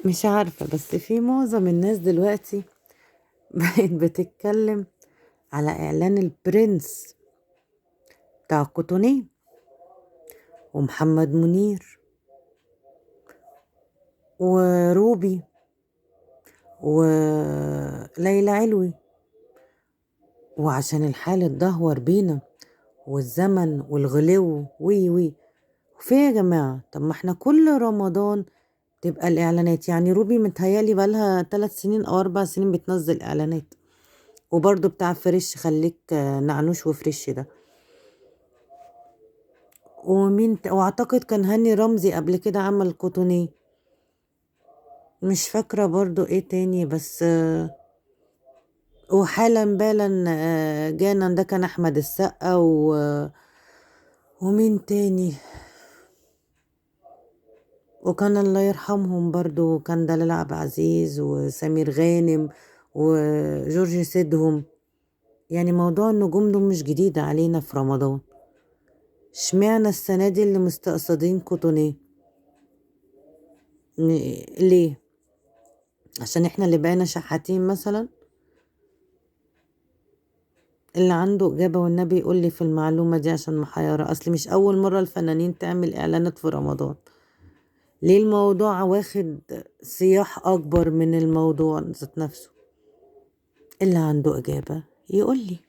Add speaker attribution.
Speaker 1: مش عارفة، بس في معظم الناس دلوقتي بقت بتتكلم على إعلان البرنس بتاع كوتونيه ومحمد منير وروبي وليلى علوي، وعشان الحال اتدهور بينا والزمن والغلو وي وي. في يا جماعة، طب ما احنا كل رمضان تبقى الإعلانات. يعني روبي متهيالي بقالها 3 سنين أو 4 سنين بتنزل إعلانات، وبرضو بتاع فريش خليك نعنوش وفريش ده. واعتقد كان هاني رمزي قبل كده عمل كوتونيه، مش فاكرة برضو ايه تاني. بس وحالا بالا جانا ده كان احمد السقا ومين تاني، وكان الله يرحمهم برضو كان دلال عبد العزيز وسمير غانم وجورج سيدهم. يعني موضوع النجوم ده مش جديد علينا في رمضان. اشمعنى السنة دي اللي مستقصدين كوتونيه؟ ليه؟ عشان احنا اللي بقينا شحاتين مثلا؟ اللي عنده إجابة والنبي يقول لي في المعلومة دي، عشان محيرة. أصل مش أول مرة الفنانين تعمل إعلانات في رمضان. ليه الموضوع واخد سياح أكبر من الموضوع ذات نفسه؟ اللي عنده إجابة يقول لي.